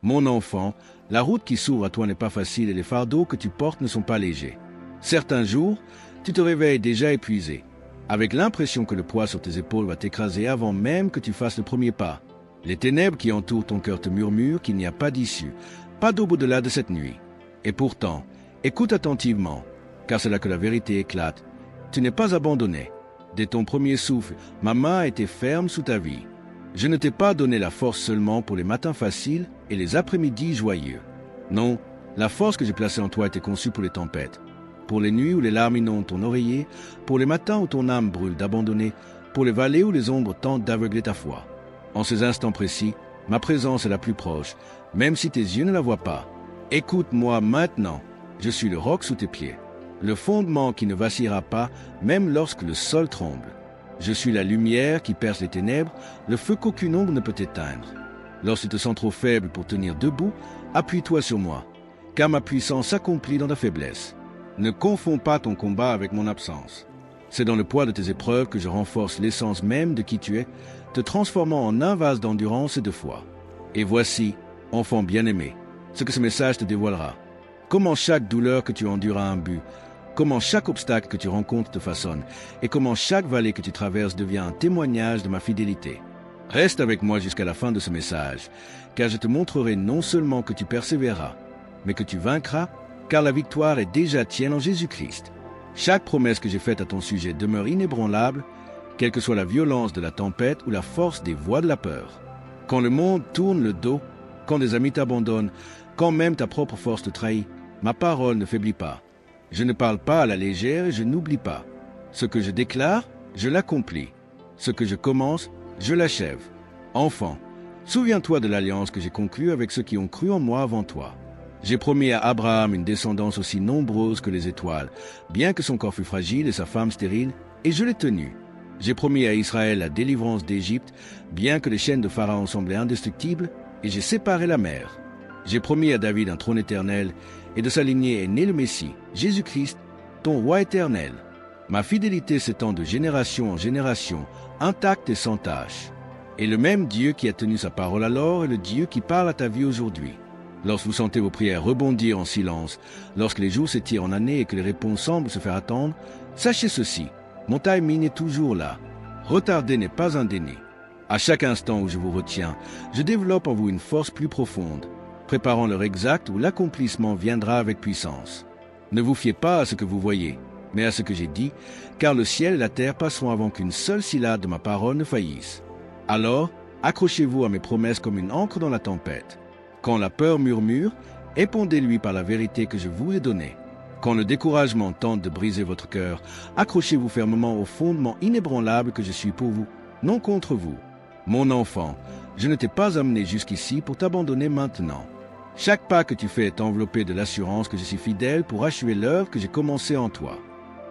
Mon enfant, la route qui s'ouvre à toi n'est pas facile et les fardeaux que tu portes ne sont pas légers. Certains jours, tu te réveilles déjà épuisé, avec l'impression que le poids sur tes épaules va t'écraser avant même que tu fasses le premier pas. Les ténèbres qui entourent ton cœur te murmurent qu'il n'y a pas d'issue, pas d'au-delà de cette nuit. Et pourtant, écoute attentivement, car c'est là que la vérité éclate. Tu n'es pas abandonné. Dès ton premier souffle, ma main a été ferme sous ta vie. Je ne t'ai pas donné la force seulement pour les matins faciles et les après-midi joyeux. Non, la force que j'ai placée en toi était conçue pour les tempêtes, pour les nuits où les larmes inondent ton oreiller, pour les matins où ton âme brûle d'abandonner, pour les vallées où les ombres tentent d'aveugler ta foi. En ces instants précis, ma présence est la plus proche, même si tes yeux ne la voient pas. Écoute-moi maintenant, je suis le roc sous tes pieds, le fondement qui ne vacillera pas, même lorsque le sol tremble. Je suis la lumière qui perce les ténèbres, le feu qu'aucune ombre ne peut éteindre. Lorsque tu te sens trop faible pour tenir debout, appuie-toi sur moi, car ma puissance s'accomplit dans ta faiblesse. Ne confonds pas ton combat avec mon absence. C'est dans le poids de tes épreuves que je renforce l'essence même de qui tu es, te transformant en un vase d'endurance et de foi. Et voici, enfant bien-aimé, ce que ce message te dévoilera. Comment chaque douleur que tu endures a un but, comment chaque obstacle que tu rencontres te façonne, et comment chaque vallée que tu traverses devient un témoignage de ma fidélité. Reste avec moi jusqu'à la fin de ce message, car je te montrerai non seulement que tu persévéreras, mais que tu vaincras, car la victoire est déjà tienne en Jésus-Christ. Chaque promesse que j'ai faite à ton sujet demeure inébranlable, quelle que soit la violence de la tempête ou la force des voix de la peur. Quand le monde tourne le dos, quand des amis t'abandonnent, quand même ta propre force te trahit, ma parole ne faiblit pas. Je ne parle pas à la légère et je n'oublie pas. Ce que je déclare, je l'accomplis. Ce que je commence, je l'achève. Enfant, souviens-toi de l'alliance que j'ai conclue avec ceux qui ont cru en moi avant toi. J'ai promis à Abraham une descendance aussi nombreuse que les étoiles, bien que son corps fût fragile et sa femme stérile, et je l'ai tenu. J'ai promis à Israël la délivrance d'Égypte, bien que les chaînes de Pharaon semblaient indestructibles, et j'ai séparé la mer. J'ai promis à David un trône éternel, et de sa lignée est né le Messie, Jésus-Christ, ton roi éternel. Ma fidélité s'étend de génération en génération, intacte et sans tache. Et le même Dieu qui a tenu sa parole alors est le Dieu qui parle à ta vie aujourd'hui. Lorsque vous sentez vos prières rebondir en silence, lorsque les jours s'étirent en années et que les réponses semblent se faire attendre, sachez ceci, mon timing est toujours là. Retarder n'est pas un déni. À chaque instant où je vous retiens, je développe en vous une force plus profonde, préparant l'heure exacte où l'accomplissement viendra avec puissance. Ne vous fiez pas à ce que vous voyez, mais à ce que j'ai dit, car le ciel et la terre passeront avant qu'une seule syllabe de ma parole ne faillisse. Alors, accrochez-vous à mes promesses comme une ancre dans la tempête. Quand la peur murmure, répondez-lui par la vérité que je vous ai donnée. Quand le découragement tente de briser votre cœur, accrochez-vous fermement au fondement inébranlable que je suis pour vous, non contre vous. Mon enfant, je ne t'ai pas amené jusqu'ici pour t'abandonner maintenant. Chaque pas que tu fais est enveloppé de l'assurance que je suis fidèle pour achever l'œuvre que j'ai commencée en toi.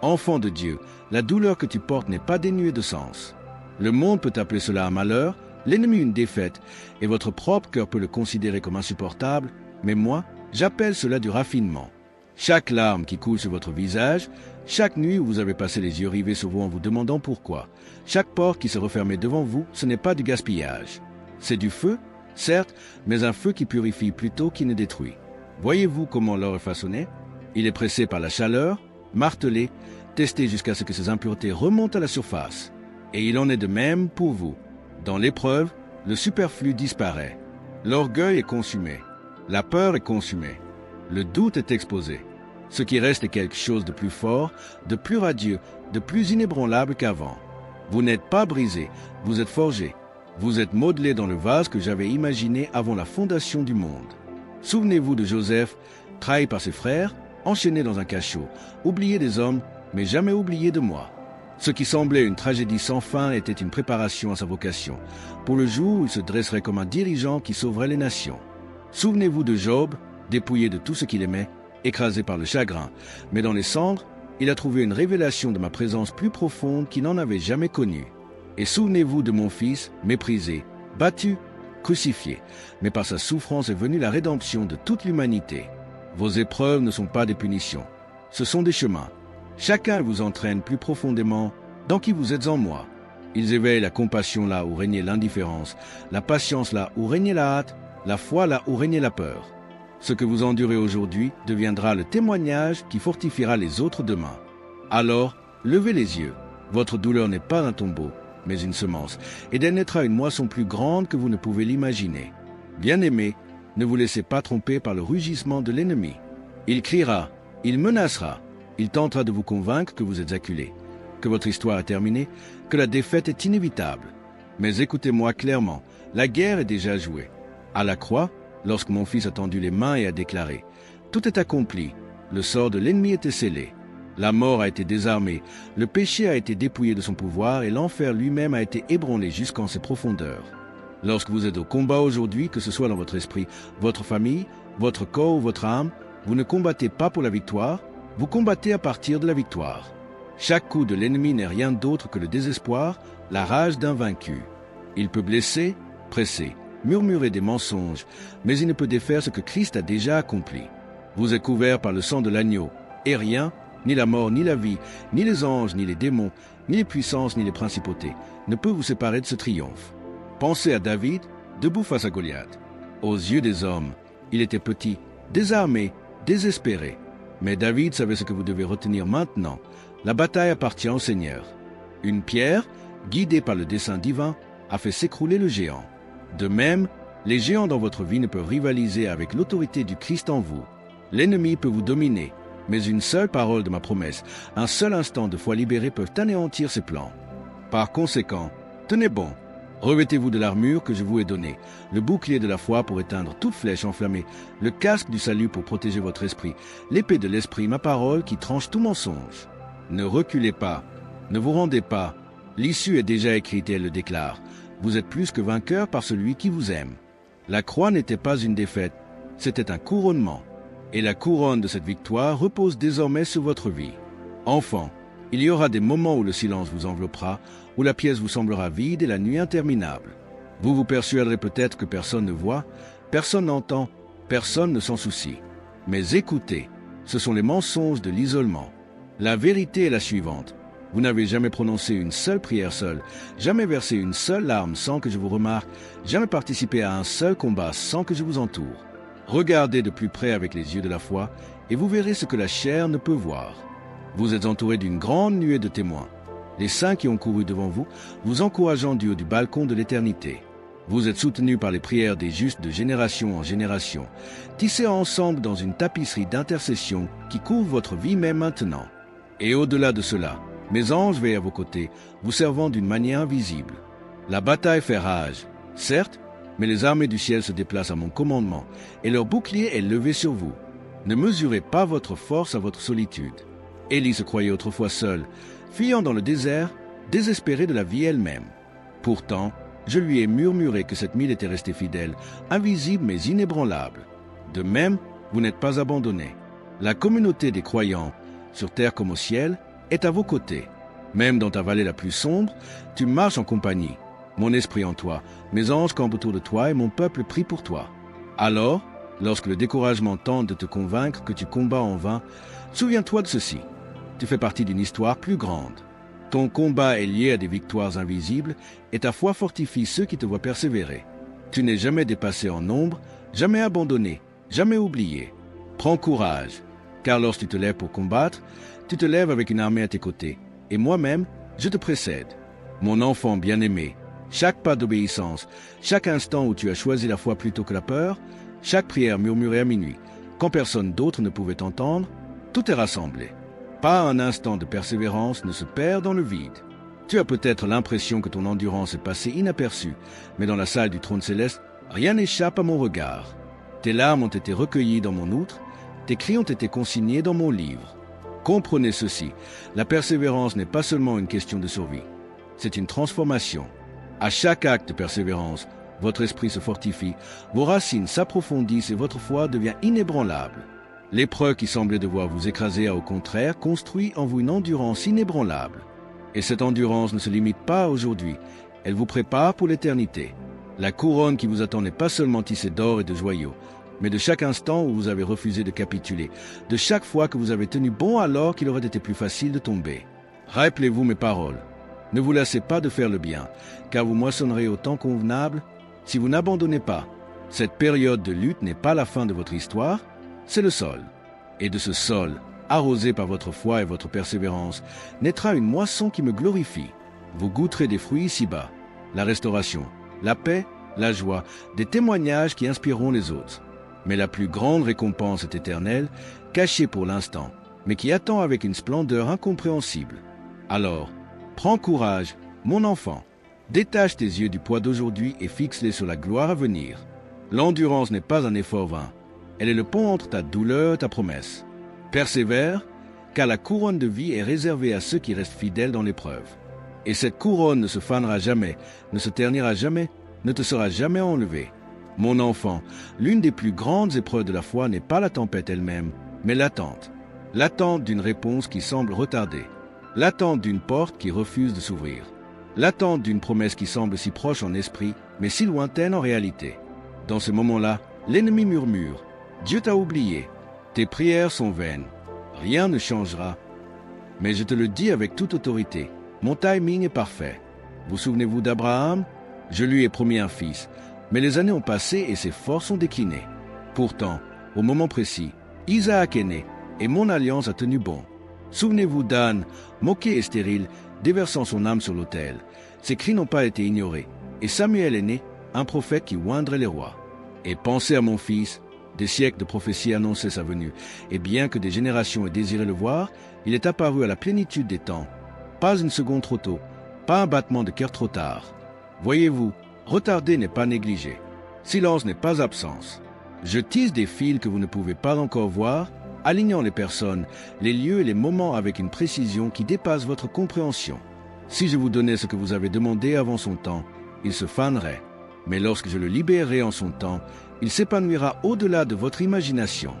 Enfant de Dieu, la douleur que tu portes n'est pas dénuée de sens. Le monde peut appeler cela un malheur, l'ennemi une défaite, et votre propre cœur peut le considérer comme insupportable, mais moi, j'appelle cela du raffinement. Chaque larme qui coule sur votre visage, chaque nuit où vous avez passé les yeux rivés sur vous en vous demandant pourquoi, chaque porte qui se refermait devant vous, ce n'est pas du gaspillage. C'est du feu, certes, mais un feu qui purifie plutôt qu'il ne détruit. Voyez-vous comment l'or est façonné? Il est pressé par la chaleur, martelé, testé jusqu'à ce que ses impuretés remontent à la surface. Et il en est de même pour vous. Dans l'épreuve, le superflu disparaît. L'orgueil est consumé. La peur est consumée. Le doute est exposé. Ce qui reste est quelque chose de plus fort, de plus radieux, de plus inébranlable qu'avant. Vous n'êtes pas brisé, vous êtes forgé. Vous êtes modelé dans le vase que j'avais imaginé avant la fondation du monde. Souvenez-vous de Joseph, trahi par ses frères, enchaîné dans un cachot, oublié des hommes, mais jamais oublié de moi. Ce qui semblait une tragédie sans fin était une préparation à sa vocation, pour le jour où il se dresserait comme un dirigeant qui sauverait les nations. Souvenez-vous de Job, dépouillé de tout ce qu'il aimait, écrasé par le chagrin, mais dans les cendres, il a trouvé une révélation de ma présence plus profonde qu'il n'en avait jamais connue. Et souvenez-vous de mon fils, méprisé, battu, crucifié, mais par sa souffrance est venue la rédemption de toute l'humanité. Vos épreuves ne sont pas des punitions, ce sont des chemins. Chacun vous entraîne plus profondément dans qui vous êtes en moi. Ils éveillent la compassion là où régnait l'indifférence, la patience là où régnait la hâte, la foi là où régnait la peur. Ce que vous endurez aujourd'hui deviendra le témoignage qui fortifiera les autres demain. Alors, levez les yeux. Votre douleur n'est pas un tombeau, mais une semence, et d'elle naîtra une moisson plus grande que vous ne pouvez l'imaginer. Bien-aimés, ne vous laissez pas tromper par le rugissement de l'ennemi. Il criera, il menacera, il tentera de vous convaincre que vous êtes acculés, que votre histoire est terminée, que la défaite est inévitable. Mais écoutez-moi clairement, la guerre est déjà jouée. À la croix, lorsque mon fils a tendu les mains et a déclaré « Tout est accompli, le sort de l'ennemi était scellé. La mort a été désarmée, le péché a été dépouillé de son pouvoir et l'enfer lui-même a été ébranlé jusqu'en ses profondeurs. » Lorsque vous êtes au combat aujourd'hui, que ce soit dans votre esprit, votre famille, votre corps ou votre âme, vous ne combattez pas pour la victoire, vous combattez à partir de la victoire. Chaque coup de l'ennemi n'est rien d'autre que le désespoir, la rage d'un vaincu. Il peut blesser, presser, murmurer des mensonges, mais il ne peut défaire ce que Christ a déjà accompli. Vous êtes couverts par le sang de l'agneau, et rien, ni la mort, ni la vie, ni les anges, ni les démons, ni les puissances, ni les principautés, ne peut vous séparer de ce triomphe. Pensez à David, debout face à Goliath. Aux yeux des hommes, il était petit, désarmé, désespéré. Mais David savait ce que vous devez retenir maintenant. La bataille appartient au Seigneur. Une pierre, guidée par le dessein divin, a fait s'écrouler le géant. De même, les géants dans votre vie ne peuvent rivaliser avec l'autorité du Christ en vous. L'ennemi peut vous dominer, mais une seule parole de ma promesse, un seul instant de foi libérée peuvent anéantir ses plans. Par conséquent, tenez bon. Revêtez-vous de l'armure que je vous ai donnée, le bouclier de la foi pour éteindre toute flèche enflammée, le casque du salut pour protéger votre esprit, l'épée de l'esprit, ma parole qui tranche tout mensonge. Ne reculez pas, ne vous rendez pas, l'issue est déjà écrite et elle le déclare. Vous êtes plus que vainqueur par celui qui vous aime. La croix n'était pas une défaite, c'était un couronnement. Et la couronne de cette victoire repose désormais sur votre vie. Enfant, il y aura des moments où le silence vous enveloppera, où la pièce vous semblera vide et la nuit interminable. Vous vous persuaderez peut-être que personne ne voit, personne n'entend, personne ne s'en soucie. Mais écoutez, ce sont les mensonges de l'isolement. La vérité est la suivante. Vous n'avez jamais prononcé une seule prière seule, jamais versé une seule larme sans que je vous remarque, jamais participé à un seul combat sans que je vous entoure. Regardez de plus près avec les yeux de la foi, et vous verrez ce que la chair ne peut voir. Vous êtes entouré d'une grande nuée de témoins, les saints qui ont couru devant vous, vous encourageant du haut du balcon de l'éternité. Vous êtes soutenus par les prières des justes de génération en génération, tissés ensemble dans une tapisserie d'intercession qui couvre votre vie même maintenant. Et au-delà de cela, mes anges veillent à vos côtés, vous servant d'une manière invisible. La bataille fait rage, certes, mais les armées du ciel se déplacent à mon commandement, et leur bouclier est levé sur vous. Ne mesurez pas votre force à votre solitude. Élie se croyait autrefois seul, fuyant dans le désert, désespéré de la vie elle-même. Pourtant, je lui ai murmuré que cette mille était restée fidèle, invisible mais inébranlable. De même, vous n'êtes pas abandonnés. La communauté des croyants, sur terre comme au ciel, est à vos côtés. Même dans ta vallée la plus sombre, tu marches en compagnie. Mon esprit en toi, mes anges campent autour de toi et mon peuple prie pour toi. Alors, lorsque le découragement tente de te convaincre que tu combats en vain, souviens-toi de ceci. Tu fais partie d'une histoire plus grande. Ton combat est lié à des victoires invisibles et ta foi fortifie ceux qui te voient persévérer. Tu n'es jamais dépassé en nombre, jamais abandonné, jamais oublié. Prends courage, car lorsque tu te lèves pour combattre, tu te lèves avec une armée à tes côtés, et moi-même, je te précède. Mon enfant bien-aimé, chaque pas d'obéissance, chaque instant où tu as choisi la foi plutôt que la peur, chaque prière murmurée à minuit, quand personne d'autre ne pouvait t'entendre, tout est rassemblé. Pas un instant de persévérance ne se perd dans le vide. Tu as peut-être l'impression que ton endurance est passée inaperçue, mais dans la salle du trône céleste, rien n'échappe à mon regard. Tes larmes ont été recueillies dans mon outre, tes cris ont été consignés dans mon livre. Comprenez ceci, la persévérance n'est pas seulement une question de survie, c'est une transformation. À chaque acte de persévérance, votre esprit se fortifie, vos racines s'approfondissent et votre foi devient inébranlable. L'épreuve qui semblait devoir vous écraser a au contraire construit en vous une endurance inébranlable. Et cette endurance ne se limite pas à aujourd'hui, elle vous prépare pour l'éternité. La couronne qui vous attend n'est pas seulement tissée d'or et de joyaux, mais de chaque instant où vous avez refusé de capituler, de chaque fois que vous avez tenu bon alors qu'il aurait été plus facile de tomber. Rappelez-vous mes paroles. Ne vous lassez pas de faire le bien, car vous moissonnerez au temps convenable si vous n'abandonnez pas, Cette période de lutte n'est pas la fin de votre histoire, c'est le sol. Et de ce sol, arrosé par votre foi et votre persévérance, naîtra une moisson qui me glorifie. Vous goûterez des fruits ici-bas, la restauration, la paix, la joie, des témoignages qui inspireront les autres. Mais la plus grande récompense est éternelle, cachée pour l'instant, mais qui attend avec une splendeur incompréhensible. Alors, prends courage, mon enfant. Détache tes yeux du poids d'aujourd'hui et fixe-les sur la gloire à venir. L'endurance n'est pas un effort vain. Elle est le pont entre ta douleur et ta promesse. Persévère, car la couronne de vie est réservée à ceux qui restent fidèles dans l'épreuve. Et cette couronne ne se fanera jamais, ne se ternira jamais, ne te sera jamais enlevée. Mon enfant, l'une des plus grandes épreuves de la foi n'est pas la tempête elle-même, mais l'attente. L'attente d'une réponse qui semble retardée. L'attente d'une porte qui refuse de s'ouvrir. L'attente d'une promesse qui semble si proche en esprit, mais si lointaine en réalité. Dans ce moment-là, l'ennemi murmure. Dieu t'a oublié. Tes prières sont vaines. Rien ne changera. Mais je te le dis avec toute autorité. Mon timing est parfait. Vous souvenez-vous d'Abraham? Je lui ai promis un fils. Mais les années ont passé et ses forces ont décliné. Pourtant, au moment précis, Isaac est né et mon alliance a tenu bon. Souvenez-vous d'Anne, moquée et stérile, déversant son âme sur l'autel. Ses cris n'ont pas été ignorés. Et Samuel est né, un prophète qui oindrait les rois. Et pensez à mon fils, des siècles de prophéties annonçaient sa venue, et bien que des générations aient désiré le voir, il est apparu à la plénitude des temps. Pas une seconde trop tôt, pas un battement de cœur trop tard. Voyez-vous, retarder n'est pas négligé. Silence n'est pas absence. Je tisse des fils que vous ne pouvez pas encore voir, alignant les personnes, les lieux et les moments avec une précision qui dépasse votre compréhension. Si je vous donnais ce que vous avez demandé avant son temps, il se fanerait. Mais lorsque je le libérerai en son temps, il s'épanouira au-delà de votre imagination.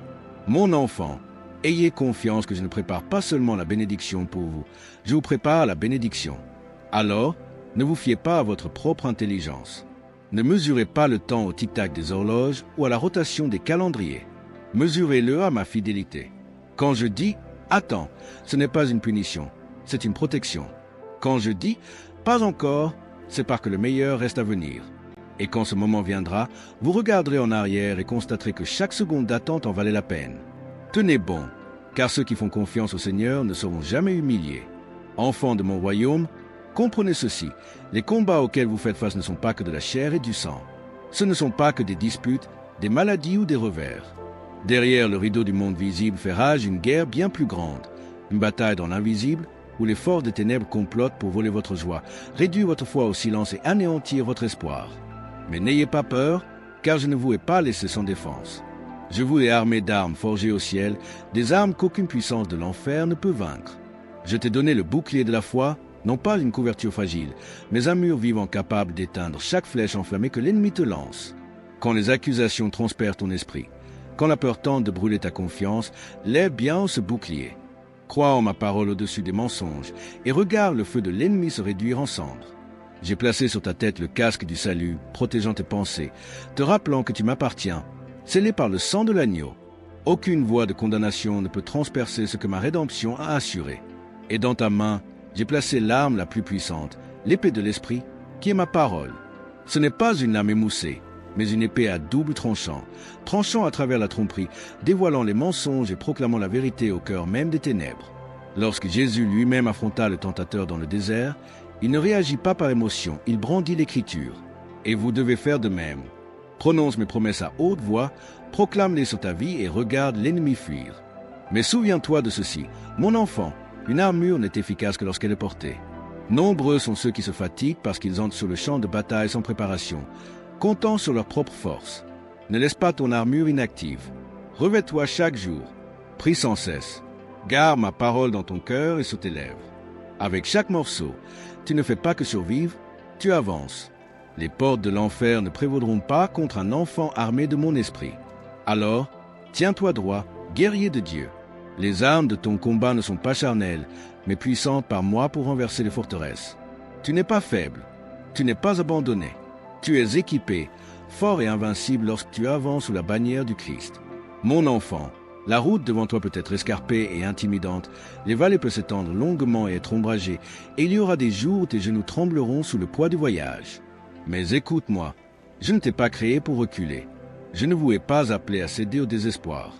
Mon enfant, ayez confiance que je ne prépare pas seulement la bénédiction pour vous, je vous prépare la bénédiction. Alors, ne vous fiez pas à votre propre intelligence. Ne mesurez pas le temps au tic-tac des horloges ou à la rotation des calendriers. Mesurez-le à ma fidélité. Quand je dis « attends », ce n'est pas une punition, c'est une protection. Quand je dis « pas encore », c'est parce que le meilleur reste à venir. Et quand ce moment viendra, vous regarderez en arrière et constaterez que chaque seconde d'attente en valait la peine. Tenez bon, car ceux qui font confiance au Seigneur ne seront jamais humiliés. Enfants de mon royaume, comprenez ceci, les combats auxquels vous faites face ne sont pas que de la chair et du sang. Ce ne sont pas que des disputes, des maladies ou des revers. Derrière le rideau du monde visible fait rage une guerre bien plus grande, une bataille dans l'invisible, où les forces des ténèbres complotent pour voler votre joie, réduire votre foi au silence et anéantir votre espoir. Mais n'ayez pas peur, car je ne vous ai pas laissé sans défense. Je vous ai armé d'armes forgées au ciel, des armes qu'aucune puissance de l'enfer ne peut vaincre. Je t'ai donné le bouclier de la foi, non pas une couverture fragile, mais un mur vivant capable d'éteindre chaque flèche enflammée que l'ennemi te lance. Quand les accusations transpercent ton esprit, quand la peur tente de brûler ta confiance, lève bien ce bouclier. Crois en ma parole au-dessus des mensonges, et regarde le feu de l'ennemi se réduire en cendres. J'ai placé sur ta tête le casque du salut, protégeant tes pensées, te rappelant que tu m'appartiens, scellé par le sang de l'agneau. Aucune voie de condamnation ne peut transpercer ce que ma rédemption a assuré. Et dans ta main, j'ai placé l'arme la plus puissante, l'épée de l'esprit, qui est ma parole. Ce n'est pas une lame émoussée, mais une épée à double tranchant, tranchant à travers la tromperie, dévoilant les mensonges et proclamant la vérité au cœur même des ténèbres. Lorsque Jésus lui-même affronta le tentateur dans le désert, il ne réagit pas par émotion, il brandit l'Écriture. Et vous devez faire de même. Prononce mes promesses à haute voix, proclame-les sur ta vie et regarde l'ennemi fuir. Mais souviens-toi de ceci, mon enfant, une armure n'est efficace que lorsqu'elle est portée. Nombreux sont ceux qui se fatiguent parce qu'ils entrent sur le champ de bataille sans préparation, comptant sur leur propre force. Ne laisse pas ton armure inactive. Revêt-toi chaque jour. Prie sans cesse. Garde ma parole dans ton cœur et sur tes lèvres. Avec chaque morceau, tu ne fais pas que survivre, tu avances. Les portes de l'enfer ne prévaudront pas contre un enfant armé de mon esprit. Alors, tiens-toi droit, guerrier de Dieu. Les armes de ton combat ne sont pas charnelles, mais puissantes par moi pour renverser les forteresses. Tu n'es pas faible, tu n'es pas abandonné. Tu es équipé, fort et invincible lorsque tu avances sous la bannière du Christ. Mon enfant, la route devant toi peut être escarpée et intimidante, les vallées peuvent s'étendre longuement et être ombragées, et il y aura des jours où tes genoux trembleront sous le poids du voyage. Mais écoute-moi, je ne t'ai pas créé pour reculer. Je ne vous ai pas appelé à céder au désespoir.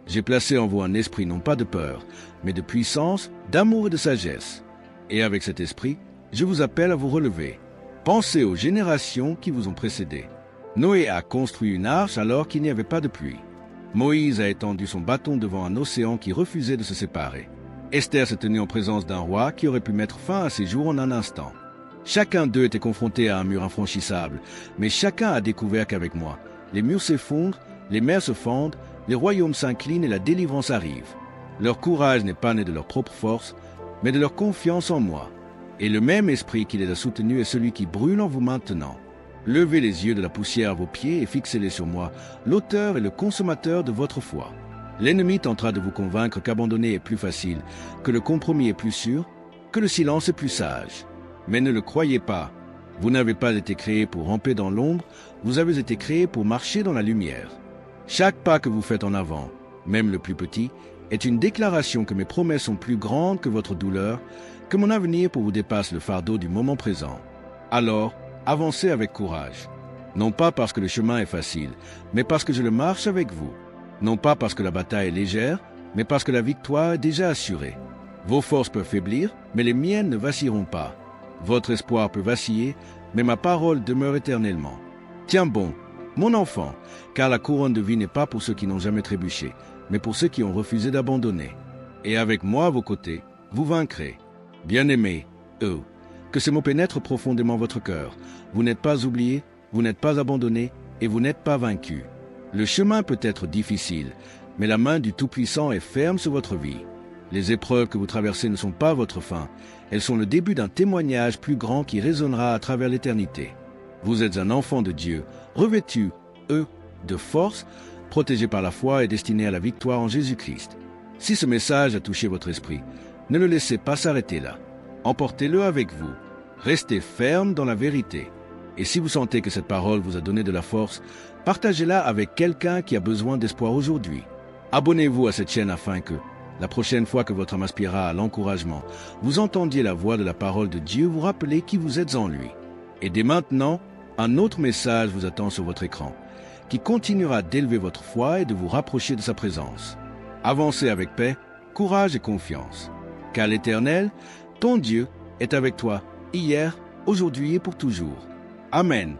J'ai placé en vous un esprit non pas de peur, mais de puissance, d'amour et de sagesse. Et avec cet esprit, je vous appelle à vous relever. Pensez aux générations qui vous ont précédés. Noé a construit une arche alors qu'il n'y avait pas de pluie. Moïse a étendu son bâton devant un océan qui refusait de se séparer. Esther s'est tenue en présence d'un roi qui aurait pu mettre fin à ses jours en un instant. Chacun d'eux était confronté à un mur infranchissable, mais chacun a découvert qu'avec moi, les murs s'effondrent, les mers se fendent, les royaumes s'inclinent et la délivrance arrive. Leur courage n'est pas né de leur propre force, mais de leur confiance en moi. Et le même esprit qui les a soutenus est celui qui brûle en vous maintenant. Levez les yeux de la poussière à vos pieds et fixez-les sur moi, l'auteur et le consommateur de votre foi. L'ennemi tentera de vous convaincre qu'abandonner est plus facile, que le compromis est plus sûr, que le silence est plus sage. Mais ne le croyez pas. Vous n'avez pas été créé pour ramper dans l'ombre, vous avez été créé pour marcher dans la lumière. Chaque pas que vous faites en avant, même le plus petit, est une déclaration que mes promesses sont plus grandes que votre douleur, que mon avenir pour vous dépasse le fardeau du moment présent. Alors, avancez avec courage. Non pas parce que le chemin est facile, mais parce que je le marche avec vous. Non pas parce que la bataille est légère, mais parce que la victoire est déjà assurée. Vos forces peuvent faiblir, mais les miennes ne vacilleront pas. Votre espoir peut vaciller, mais ma parole demeure éternellement. Tiens bon, mon enfant, car la couronne de vie n'est pas pour ceux qui n'ont jamais trébuché, mais pour ceux qui ont refusé d'abandonner. Et avec moi à vos côtés, vous vaincrez. Bien-aimés, que ces mots pénètrent profondément votre cœur. Vous n'êtes pas oubliés, vous n'êtes pas abandonnés et vous n'êtes pas vaincus. Le chemin peut être difficile, mais la main du Tout-Puissant est ferme sur votre vie. Les épreuves que vous traversez ne sont pas votre fin, elles sont le début d'un témoignage plus grand qui résonnera à travers l'éternité. Vous êtes un enfant de Dieu, revêtu, de force, protégé par la foi et destiné à la victoire en Jésus-Christ. Si ce message a touché votre esprit, ne le laissez pas s'arrêter là. Emportez-le avec vous. Restez ferme dans la vérité. Et si vous sentez que cette parole vous a donné de la force, partagez-la avec quelqu'un qui a besoin d'espoir aujourd'hui. Abonnez-vous à cette chaîne afin que, la prochaine fois que votre âme aspirera à l'encouragement, vous entendiez la voix de la parole de Dieu vous rappeler qui vous êtes en lui. Et dès maintenant, un autre message vous attend sur votre écran, qui continuera d'élever votre foi et de vous rapprocher de sa présence. Avancez avec paix, courage et confiance. Car l'Éternel, ton Dieu, est avec toi, hier, aujourd'hui et pour toujours. Amen.